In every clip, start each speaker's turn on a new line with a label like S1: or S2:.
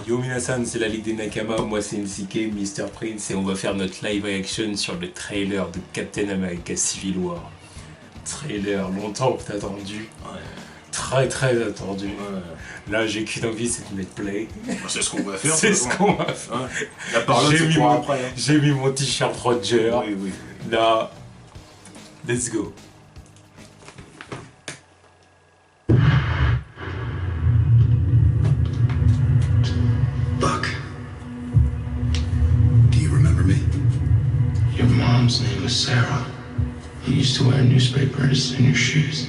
S1: Yo minasan, c'est la Ligue des Nakama, moi c'est NCK, Mr. Prince et on va faire notre live action sur le trailer de Captain America Civil War. Trailer longtemps attendu, très attendu. Là j'ai qu'une envie, c'est de mettre play.
S2: C'est ce qu'on va faire.
S1: C'est ce qu'on va faire.
S2: La parole c'est pour après.
S1: J'ai mis mon t-shirt Roger.
S2: Oui.
S1: Là, let's go.
S3: Buck, do you remember me?
S4: Your mom's name was Sarah. You used to wear newspapers in your shoes.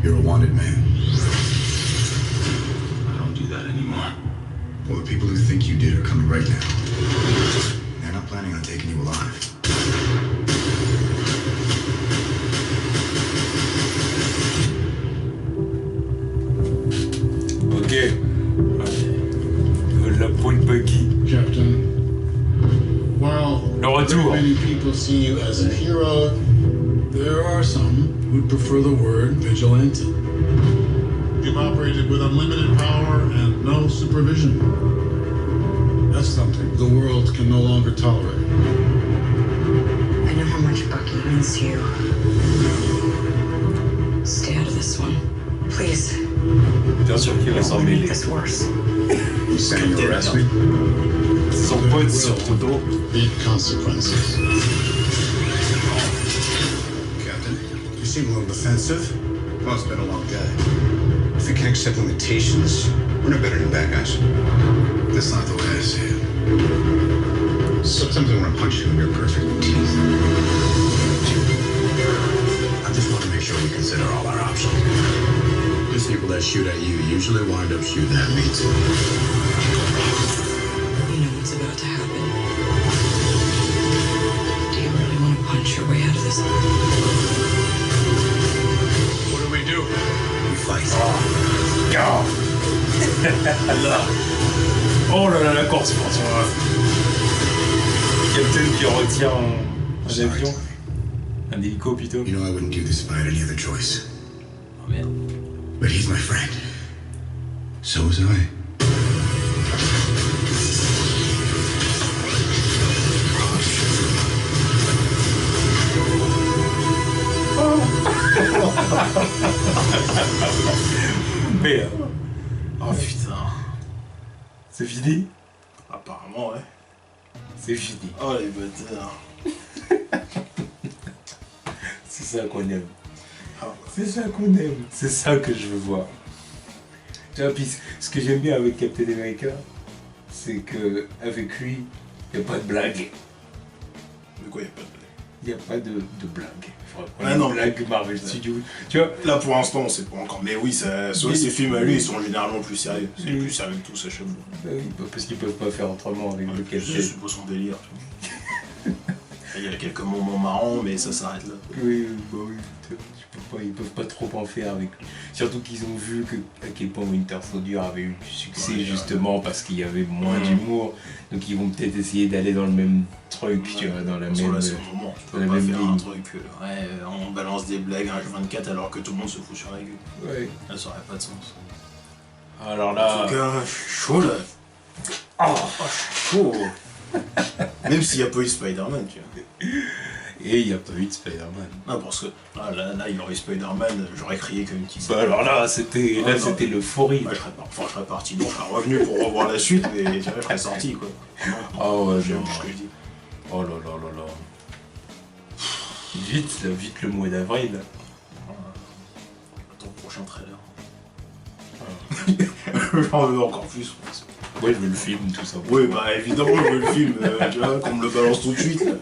S3: You're a wanted man.
S4: I don't do that anymore.
S3: Well, the people who think you did are coming right now. They're not planning on taking you alive.
S1: Ok. La poule buggy.
S5: Captain, while
S1: Le retour.
S5: many people see you as a hero, there are some who prefer the word vigilante. You've operated with unlimited power and no supervision. That's something the world can no longer tolerate.
S6: I know how much Bucky means to you. Stay out of this one, please.
S1: Bien sûr qu'il va
S6: It
S1: s'en
S6: will make
S1: mêler.
S6: this worse.
S3: You saying you'll arrest me?
S1: Son pote surtout.
S5: Be consequences.
S3: Captain, you seem a little defensive. Well, it's been a long day. If we can accept limitations, we're no better than bad guys. That's not the way I see it. Sometimes I want to punch you in your perfect teeth. I just want to make sure we consider all our options. The people that shoot at you usually wind up shooting at me too.
S6: You know what's about to happen. Do you really want to punch your way out of this?
S5: What do we do?
S3: We fight.
S1: Oh là là, la course poursuite. Captain qui retient un
S3: Sorry,
S1: avion.
S3: Tony.
S1: Un hélico plutôt.
S3: You know I wouldn't do this if I had any other choice.
S1: Oh merde.
S3: But he's my friend. So was I.
S1: Merde.
S2: Oh putain.
S1: C'est fini?
S2: Apparemment, ouais.
S1: C'est fini.
S2: Oh les bâtards.
S1: C'est ça qu'on aime.
S2: Ah.
S1: C'est ça qu'on aime. C'est ça que je veux voir. Tu vois, puis ce que j'aime bien avec Captain America, c'est que avec lui, il n'y a pas de blague.
S2: De quoi, y'a pas de blague?
S1: Il n'y a pas de blague.
S2: Ouais, non.
S1: Blague Marvel Studios. Tu vois,
S2: Là pour l'instant, on sait pas encore. Mais oui, ces films à lui, ils sont généralement plus sérieux. C'est
S1: Oui.
S2: plus sérieux que tout, ça chaque fois.
S1: bah oui, parce qu'ils peuvent pas faire autrement avec le
S2: Je
S1: Captain.
S2: suppose son délire. Tu vois. Il y a quelques moments marrants, mais ça s'arrête là.
S1: Oui, bah oui, ils peuvent pas trop en faire avec lui. Surtout qu'ils ont vu à quel point Winter Soldier avait eu du succès
S2: Ouais,
S1: justement parce qu'il y avait moins d'humour. Donc ils vont peut-être essayer d'aller dans le même truc, tu vois, dans la
S2: Parce que
S1: même...
S2: là, c'est le moment. Tu
S1: dans
S2: peux
S1: la
S2: pas
S1: même
S2: faire
S1: ligne.
S2: un truc, ouais, on balance des blagues H24 alors que tout le monde se fout sur la gueule.
S1: Ouais.
S2: Là, ça aurait pas de sens.
S1: Alors
S2: En
S1: là...
S2: tout cas, je suis chaud là.
S1: Oh,
S2: Je suis chaud. Même s'il n'y a pas eu Spider-Man, tu vois.
S1: et il n'y a pas eu de Spider-Man.
S2: Non, parce que là, il aurait eu Spider-Man, j'aurais crié comme une petite.
S1: Bah alors là, c'était
S2: Ah, non.
S1: c'était l'euphorie.
S2: Moi, je serais parti, non, je serais revenu pour revoir la suite, mais tu vois, je serais sorti quoi.
S1: Ah ouais,
S2: J'aime
S1: non.
S2: ce que je dis.
S1: Oh là là là là. Vite, là, vite le mois d'avril.
S2: Ton prochain trailer. J'en veux encore plus. Je pense.
S1: Ouais, je veux le film, tout ça.
S2: Oui, bah évidemment, je veux le film, tu vois, qu'on me le balance tout de suite. Là.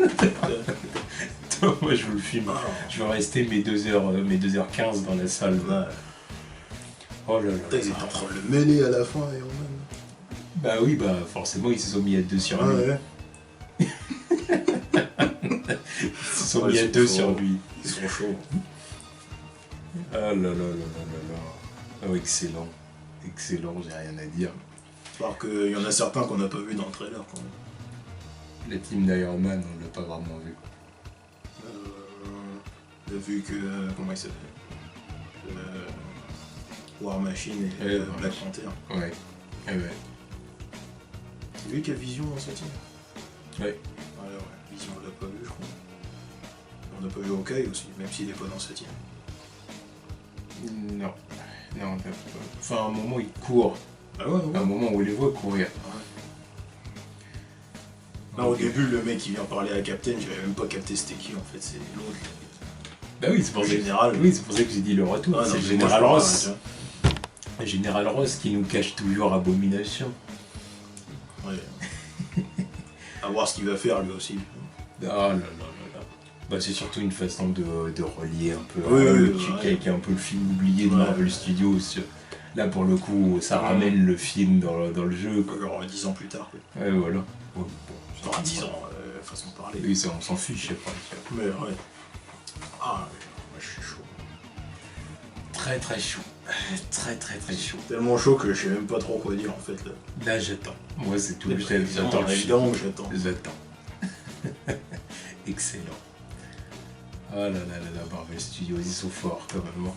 S1: Moi, je veux le film. Je veux rester mes 2h15 dans la salle.
S2: Ouais.
S1: Oh là là.
S2: Putain, ils étaient en train de le mêler à la fin, Iron Man.
S1: Bah oui, bah forcément, ils se sont mis à 2 sur lui.
S2: ouais.
S1: Ils se sont
S2: Ouais,
S1: mis à
S2: ils
S1: 2
S2: sont
S1: sur
S2: forts.
S1: lui.
S2: Ils sont chauds.
S1: Ah là là là là là là. Oh, excellent. Excellent, j'ai rien à dire.
S2: Alors qu'il y en a certains qu'on n'a pas vu dans le trailer quand même.
S1: La team d'Iron Man, on l'a pas vraiment vu.
S2: On a vu que. Comment il s'appelle War Machine et
S1: Ouais,
S2: Black Panther.
S1: Ouais. Eh ouais.
S2: C'est lui qui a Vision dans cette île.
S1: Ouais.
S2: Ouais. Vision, on l'a pas vu, je crois. On n'a pas vu Hawkeye aussi, même s'il est pas dans cette île.
S1: Non. Non, enfin, à un moment, il court.
S2: Ah ouais,
S1: À un moment, on les voit courir.
S2: Là, au début, le mec qui vient parler à Captain, j'avais même pas capté c'était qui en fait, c'est l'autre.
S1: Bah oui, c'est pour,
S2: général.
S1: Oui, c'est pour ça que j'ai dit le retour. C'est le général Ross. Le général Ross qui nous cache toujours Abomination.
S2: Ouais. À voir ce qu'il va faire lui aussi.
S1: Ah là là là là. Bah, c'est surtout une façon de relier un peu qui est un peu le film oublié de Marvel Studios. Là pour le coup ça ramène le film dans le jeu.
S2: Genre 10 ans plus tard. Quoi.
S1: Ouais voilà. Ouais,
S2: bon, 10 ans, façon de parler.
S1: Oui, ça, on s'en fiche après.
S2: Mais ouais. Ah, moi je suis chaud.
S1: Très très chaud. Très très très chaud.
S2: Tellement chaud que je sais même pas trop quoi dire en fait là.
S1: Là j'attends. Moi c'est tout.
S2: J'attends le film.
S1: J'attends. Excellent. Oh là là là là, Marvel Studios, ils sont forts quand même.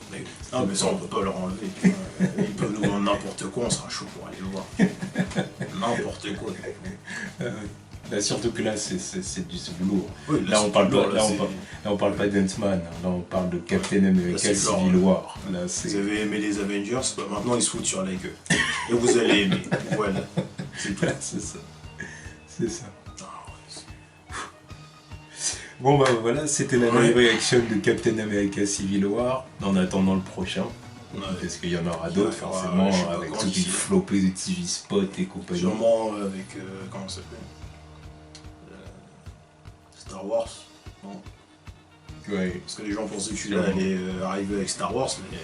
S2: Ah mais ça on peut pas leur enlever, tu vois. Ils peuvent nous vendre n'importe quoi, on sera chaud pour aller le voir. N'importe quoi.
S1: Là, surtout que là c'est du lourd.
S2: Oui,
S1: là on parle pas d'Ant-Man, là on parle de Captain America Civil War. Là,
S2: vous avez aimé les Avengers, bah, maintenant ils se foutent sur la gueule. Et vous allez aimer. Voilà. C'est tout.
S1: C'est ça. C'est ça. Bon bah voilà, c'était la live reaction de Captain America Civil War, en attendant le prochain, parce qu'il y en aura d'autres forcément, avec toutes les flopées de TV Spot et compagnie.
S2: Sûrement avec, comment ça s'appelle Star Wars, non?
S1: Ouais.
S2: Parce que les gens pensaient que celui-là allait arriver avec Star Wars, mais...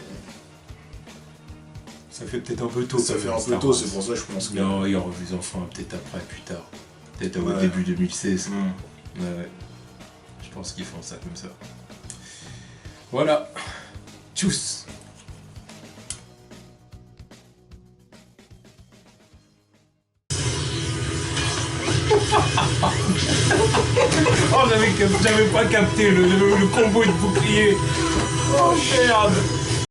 S1: Ça fait peut-être un peu tôt.
S2: Ça fait un peu tôt, c'est pour ça que je pense que...
S1: Non, il y aura des enfants peut-être après, plus tard. Peut-être au début 2016. Ouais. Je pense qu'ils font ça comme ça. Voilà. Tchuss. Oh, j'avais pas capté le combo de bouclier. Oh merde.